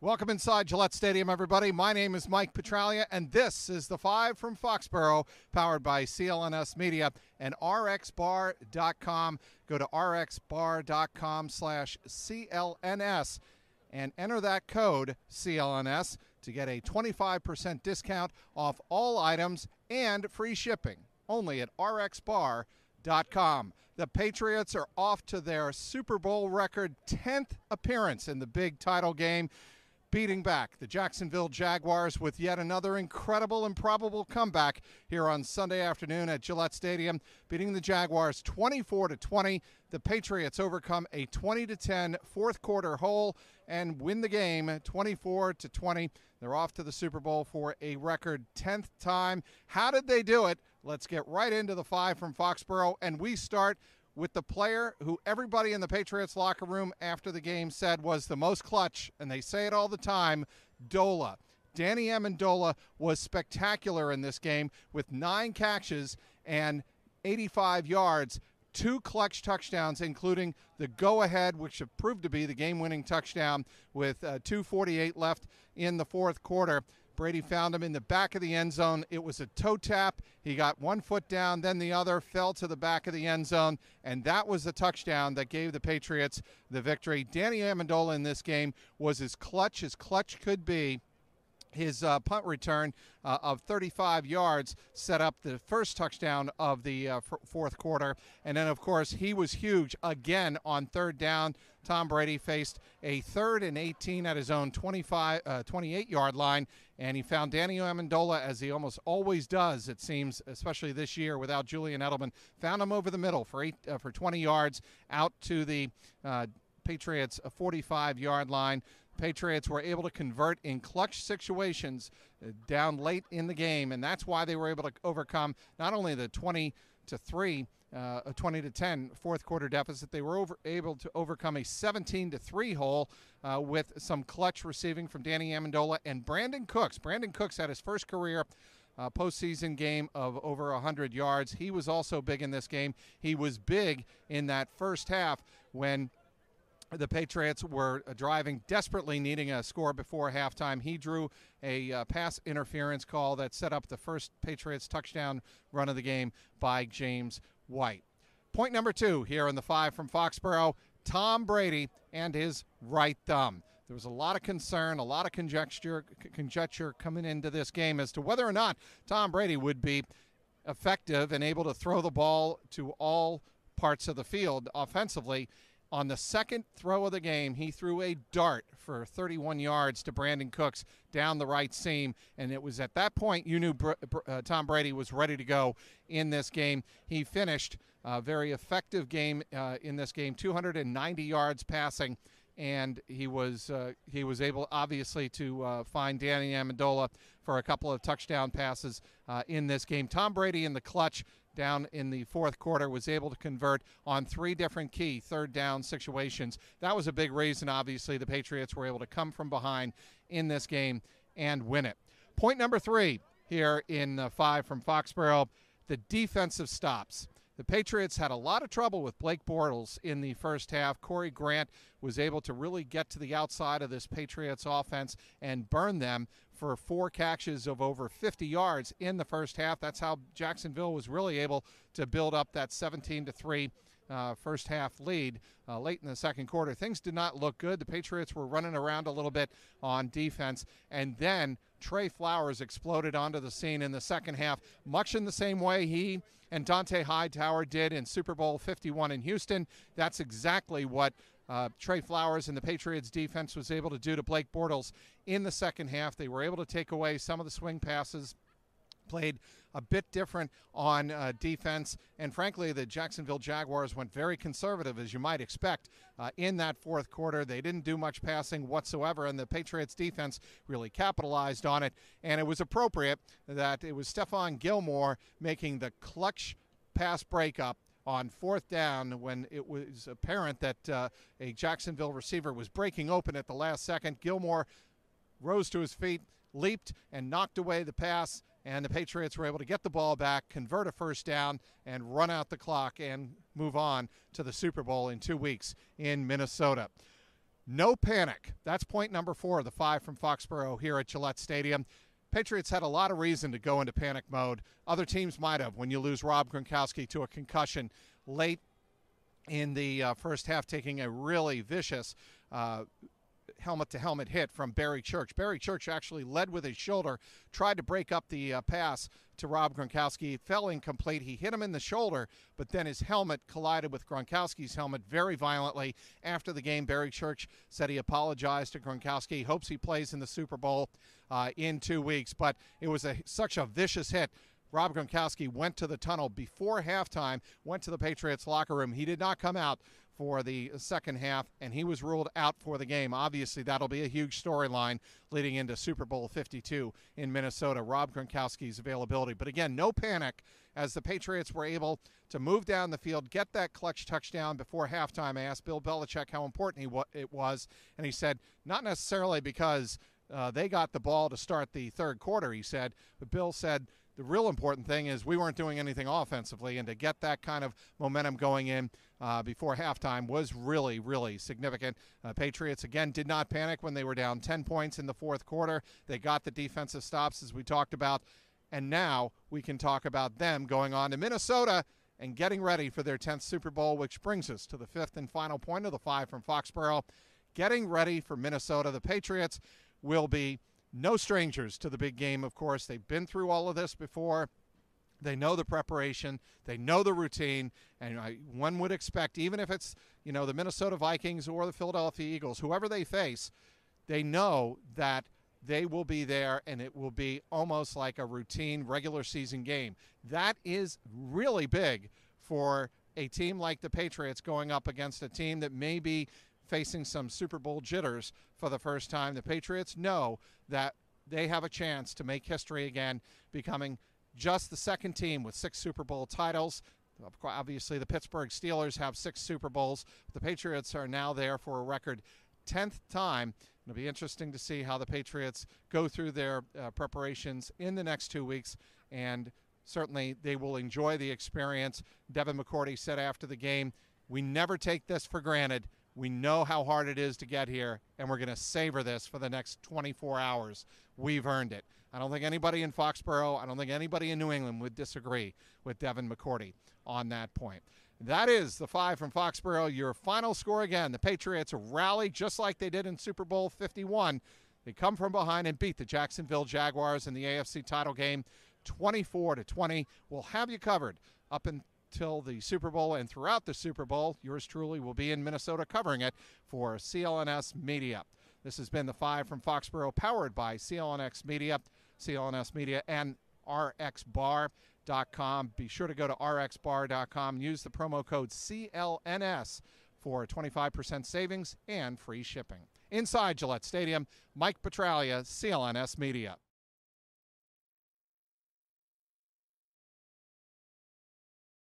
Welcome inside Gillette Stadium, everybody. My name is Mike Petraglia, and this is the 5 from Foxboro, powered by CLNS Media and rxbar.com. Go to rxbar.com/CLNS and enter that code CLNS to get a 25% discount off all items and free shipping, only at rxbar.com. The Patriots are off to their Super Bowl record 10th appearance in the big title game, beating back the Jacksonville Jaguars with yet another incredible, improbable comeback here on Sunday afternoon at Gillette Stadium, beating the Jaguars 24-20. The Patriots overcome a 20-10 fourth quarter hole and win the game 24-20. They're off to the Super Bowl for a record 10th time. How did they do it? Let's get right into the 5 from Foxboro, and we start with the player who everybody in the Patriots locker room after the game said was the most clutch, and they say it all the time, Dola. Danny Amendola was spectacular in this game with 9 catches and 85 yards, 2 clutch touchdowns, including the go-ahead, which proved to be the game-winning touchdown with 2:48 left in the fourth quarter. Brady found him in the back of the end zone. It was a toe tap. He got one foot down, then the other, fell to the back of the end zone, and that was the touchdown that gave the Patriots the victory. Danny Amendola in this game was as clutch could be. His punt return of 35 yards set up the first touchdown of the fourth quarter. And then, of course, he was huge again on third down. Tom Brady faced a 3rd and 18 at his own 28-yard line, and he found Danny Amendola, as he almost always does, it seems, especially this year without Julian Edelman. Found him over the middle for 20 yards out to the Patriots' 45-yard line. Patriots were able to convert in clutch situations down late in the game, and that's why they were able to overcome not only the 20-10 fourth quarter deficit, they were able to overcome a 17-3 hole with some clutch receiving from Danny Amendola and Brandon Cooks. Brandon Cooks had his first career postseason game of over 100 yards. He was also big in this game. He was big in that first half when the Patriots were driving, desperately needing a score before halftime. He drew a pass interference call that set up the first Patriots touchdown run of the game by James White. Point number 2 here in the 5 from Foxboro, Tom Brady and his right thumb. There was a lot of concern, a lot of conjecture coming into this game as to whether or not Tom Brady would be effective and able to throw the ball to all parts of the field offensively. On the second throw of the game, he threw a dart for 31 yards to Brandon Cooks down the right seam, and it was at that point you knew Tom Brady was ready to go in this game. He finished a very effective game in this game, 290 yards passing, and he was able, obviously, to find Danny Amendola for a couple of touchdown passes in this game. Tom Brady in the clutch down in the fourth quarter was able to convert on 3 different key third down situations. That was a big reason, obviously, the Patriots were able to come from behind in this game and win it. Point number 3 here in 5 from Foxboro, the defensive stops. The Patriots had a lot of trouble with Blake Bortles in the first half. Corey Grant was able to really get to the outside of this Patriots offense and burn them for 4 catches of over 50 yards in the first half. That's how Jacksonville was really able to build up that 17-3 first half lead late in the second quarter. Things did not look good. The Patriots were running around a little bit on defense, and then Trey Flowers exploded onto the scene in the second half, much in the same way he and Dante Hightower did in Super Bowl 51 in Houston. That's exactly what Trey Flowers and the Patriots defense was able to do to Blake Bortles in the second half. They were able to take away some of the swing passes, played a bit different on defense, and frankly, the Jacksonville Jaguars went very conservative, as you might expect, in that fourth quarter. They didn't do much passing whatsoever, and the Patriots defense really capitalized on it, and it was appropriate that it was Stephon Gilmore making the clutch pass breakup on fourth down when it was apparent that a Jacksonville receiver was breaking open at the last second. Gilmore rose to his feet, leaped, and knocked away the pass, and the Patriots were able to get the ball back, convert a first down, and run out the clock and move on to the Super Bowl in 2 weeks in Minnesota. No panic. That's point number 4 of the 5 from Foxboro here at Gillette Stadium. Patriots had a lot of reason to go into panic mode. Other teams might have when you lose Rob Gronkowski to a concussion late in the first half, taking a really vicious helmet-to-helmet hit from Barry Church. Barry Church actually led with his shoulder, tried to break up the pass to Rob Gronkowski. It fell incomplete. He hit him in the shoulder, but then his helmet collided with Gronkowski's helmet very violently. After the game, Barry Church said he apologized to Gronkowski, hopes he plays in the Super Bowl in 2 weeks, but it was such a vicious hit. Rob Gronkowski went to the tunnel before halftime, went to the Patriots locker room. He did not come out for the second half, and he was ruled out for the game. Obviously, that'll be a huge storyline leading into Super Bowl 52 in Minnesota, Rob Gronkowski's availability. But again, no panic as the Patriots were able to move down the field, get that clutch touchdown before halftime. I asked Bill Belichick how important it was, and he said not necessarily because they got the ball to start the third quarter, he said, but Bill said the real important thing is we weren't doing anything offensively, and to get that kind of momentum going in before halftime was really, really significant. Patriots, again, did not panic when they were down 10 points in the fourth quarter. They got the defensive stops, as we talked about, and now we can talk about them going on to Minnesota and getting ready for their 10th Super Bowl, which brings us to the 5th and final point of the 5 from Foxboro. Getting ready for Minnesota. The Patriots will be no strangers to the big game, of course. They've been through all of this before. They know the preparation. They know the routine. And one would expect, even if it's, the Minnesota Vikings or the Philadelphia Eagles, whoever they face, they know that they will be there, and it will be almost like a routine regular season game. That is really big for a team like the Patriots going up against a team that may be facing some Super Bowl jitters for the first time. The Patriots know that they have a chance to make history again, becoming just the second team with 6 Super Bowl titles. Obviously, the Pittsburgh Steelers have 6 Super Bowls. The Patriots are now there for a record 10th time. It'll be interesting to see how the Patriots go through their preparations in the next 2 weeks, and certainly they will enjoy the experience. Devin McCourty said after the game, "We never take this for granted. We know how hard it is to get here, and we're going to savor this for the next 24 hours. We've earned it." I don't think anybody in Foxboro, I don't think anybody in New England would disagree with Devin McCourty on that point. That is the 5 from Foxboro. Your final score again. The Patriots rally just like they did in Super Bowl 51. They come from behind and beat the Jacksonville Jaguars in the AFC title game 24-20. We'll have you covered up until the Super Bowl and throughout the Super Bowl. Yours truly will be in Minnesota covering it for CLNS Media. This has been the 5 from Foxboro, powered by CLNS Media and rxbar.com. Be sure to go to rxbar.com. Use the promo code CLNS for 25% savings and free shipping. Inside Gillette Stadium, Mike Petraglia, CLNS Media.